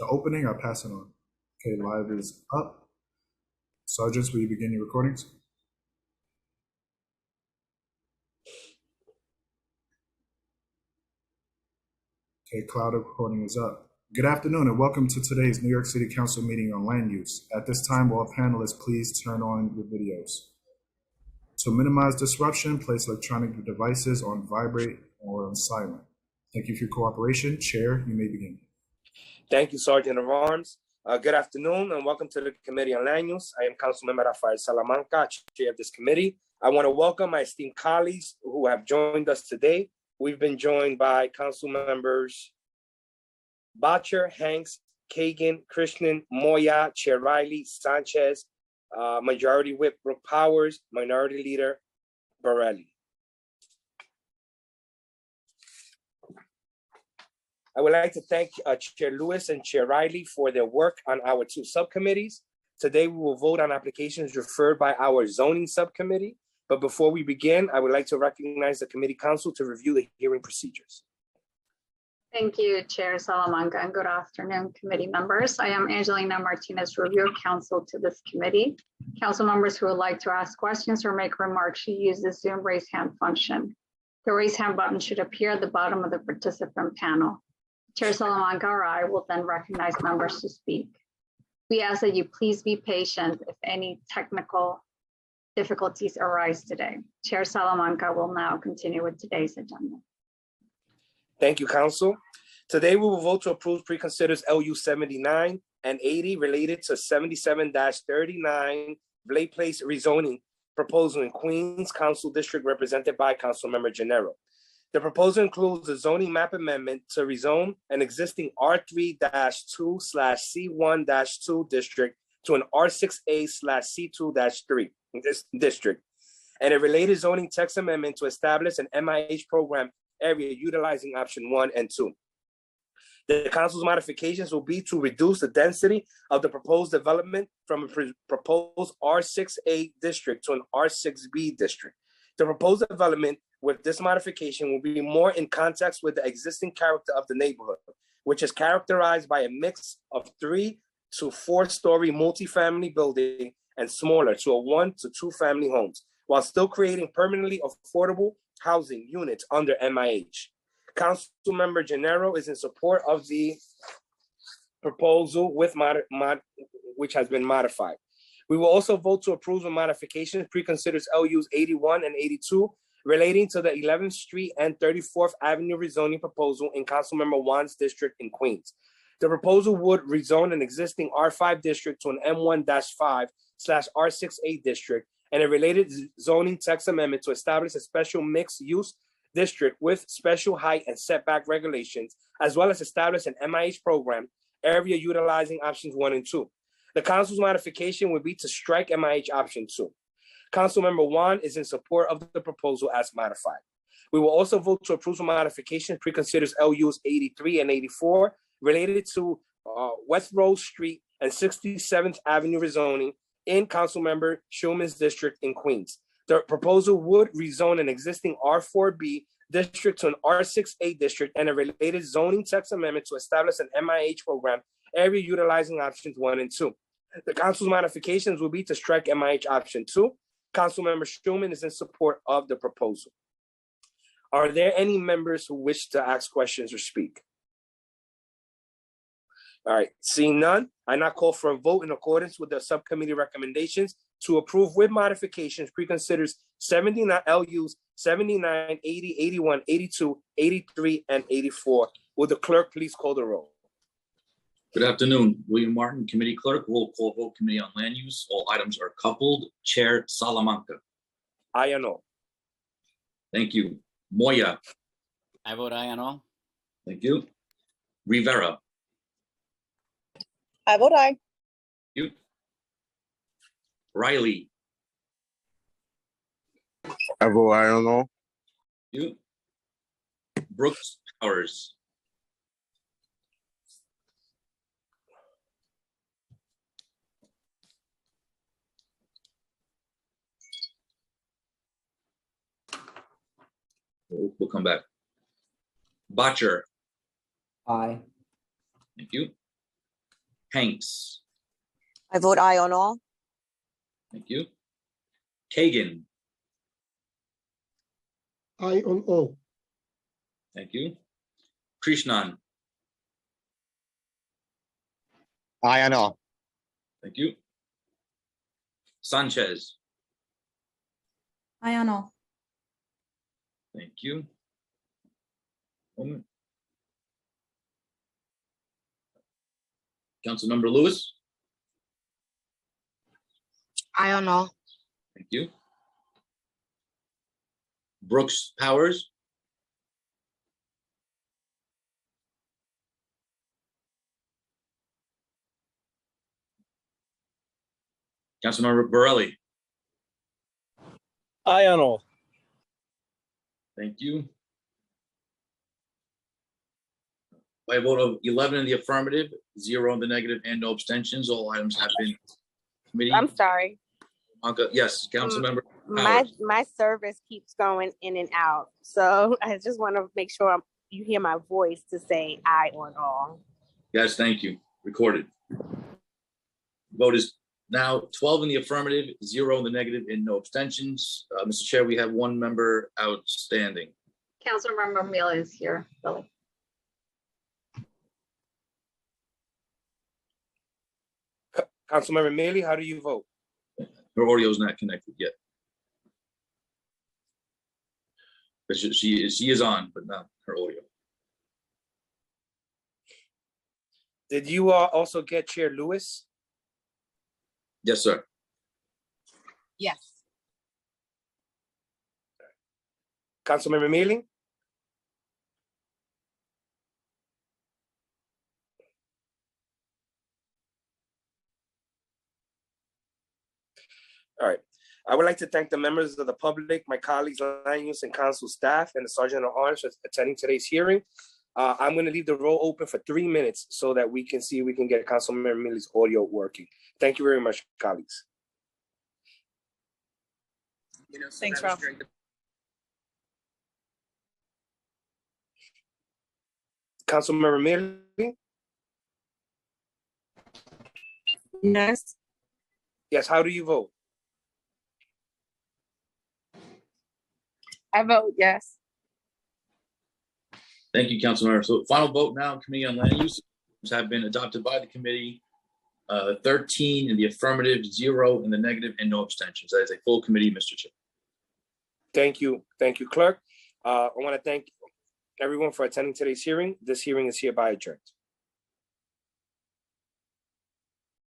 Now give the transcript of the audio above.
The opening, I'll pass it on. Okay, live is up. Sergeants, will you begin your recordings? Okay, cloud recording is up. Good afternoon and welcome to today's New York City Council meeting on land use. At this time, all panelists, please turn on your videos. To minimize disruption, place electronic devices on vibrate or on silent. Thank you for your cooperation. Chair, you may begin. Thank you, Sergeant of Arms. Good afternoon and welcome to the Committee on Land Use. I am Councilmember Rafael Salamanca, Chair of this committee. I want to welcome my esteemed colleagues who have joined us today. We've been joined by Council Members Botcher, Hanks, Kagan, Krishnan, Moya, Chair Riley, Sanchez, Majority Whip Brooke Powers, Minority Leader Borelli. I would like to thank Chair Lewis and Chair Riley for their work on our two subcommittees. Today, we will vote on applications referred by our zoning subcommittee. But before we begin, I would like to recognize the committee counsel to review the hearing procedures. Thank you, Chair Salamanca, and good afternoon, committee members. I am Angelina Martinez, review counsel to this committee. Council members who would like to ask questions or make remarks should use the Zoom raise hand function. The raise hand button should appear at the bottom of the participant panel. Chair Salamanca or I will then recognize members to speak. We ask that you please be patient if any technical difficulties arise today. Chair Salamanca will now continue with today's agenda. Thank you, Council. Today, we will vote to approve preconsiders LU 79 and 80 related to 77-39 Blade Place rezoning proposal in Queens Council District represented by Councilmember Gennaro. The proposal includes a zoning map amendment to rezone an existing R3-2/C1-2 district to an R6A/C2-3 district, and a related zoning text amendment to establish an MIH program area utilizing option 1 and 2. The council's modifications will be to reduce the density of the proposed development from a proposed R6A district to an R6B district. The proposed development with this modification will be more in context with the existing character of the neighborhood, which is characterized by a mix of 3 to 4 story multifamily building and smaller to a 1 to 2 family homes, while still creating permanently affordable housing units under MIH. Councilmember Gennaro is in support of the proposal with which has been modified. We will also vote to approve the modifications preconsiders LUs 81 and 82 relating to the 11th Street and 34th Avenue rezoning proposal in Councilmember Juan's district in Queens. The proposal would rezone an existing R5 district to an M1-5/R6A district and a related zoning text amendment to establish a special mixed-use district with special height and setback regulations, as well as establish an MIH program area utilizing options 1 and 2. The council's modification would be to strike MIH option 2. Councilmember Juan is in support of the proposal as modified. We will also vote to approve some modifications preconsiders LUs 83 and 84 related to West Rose Street and 67th Avenue rezoning in Councilmember Schulman's district in Queens. The proposal would rezone an existing R4B district to an R6A district and a related zoning text amendment to establish an MIH program area utilizing options 1 and 2. The council's modifications will be to strike MIH option 2. Councilmember Schulman is in support of the proposal. Are there any members who wish to ask questions or speak? All right, seeing none, I now call for a vote in accordance with the subcommittee recommendations to approve with modifications preconsiders 79 LUs 79, 80, 81, 82, 83, and 84. Will the clerk please call the roll? Good afternoon, William Martin, Committee Clerk, Roll Call Vote, Committee on Land Use. All items are coupled. Chair Salamanca. Aye and no. Thank you. Moya. I vote aye and all. Thank you. Rivera. I vote aye. Thank you. Riley. I vote aye and all. Thank you. Brooks Powers. We'll come back. Botcher. Aye. Thank you. Hanks. I vote aye on all. Thank you. Kagan. Aye on all. Thank you. Krishnan. Aye on all. Thank you. Sanchez. Aye on all. Thank you. Moment. Councilmember Lewis. Aye on all. Thank you. Brooks Powers. Councilmember Borelli. Aye on all. Thank you. By a vote of 11 in the affirmative, 0 in the negative, and no abstentions, all items have been committee. I'm sorry. Yes, Councilmember My Powers. service keeps going in and out. So I just want to make sure you hear my voice to say aye on all. Yes, thank you. Recorded. Vote is now 12 in the affirmative, 0 in the negative, and no abstentions. Mr. Chair, we have one member outstanding. Councilmember Mealy is here, Billy. Councilmember Mealy, how do you vote? Her audio is not connected yet. But she is on, but not her audio. Did you also get Chair Lewis? Yes, sir. Yes. Councilmember Mealy? All right. I would like to thank the members of the public, my colleagues, land use and council staff, and the Sergeant at Arms for attending today's hearing. I'm going to leave the roll open for 3 minutes so that we can see if we can get Councilmember Mealy's audio working. Thank you very much, colleagues. Thanks, Ralph. Councilmember Mealy? Yes. Yes, how do you vote? I vote yes. Thank you, Councilmember. So final vote now, Committee on Land Use have been adopted by the committee. 13 in the affirmative, 0 in the negative, and no abstentions. That is a full committee, Mr. Chair. Thank you. Thank you, Clerk. I want to thank everyone for attending today's hearing. This hearing is hereby adjourned.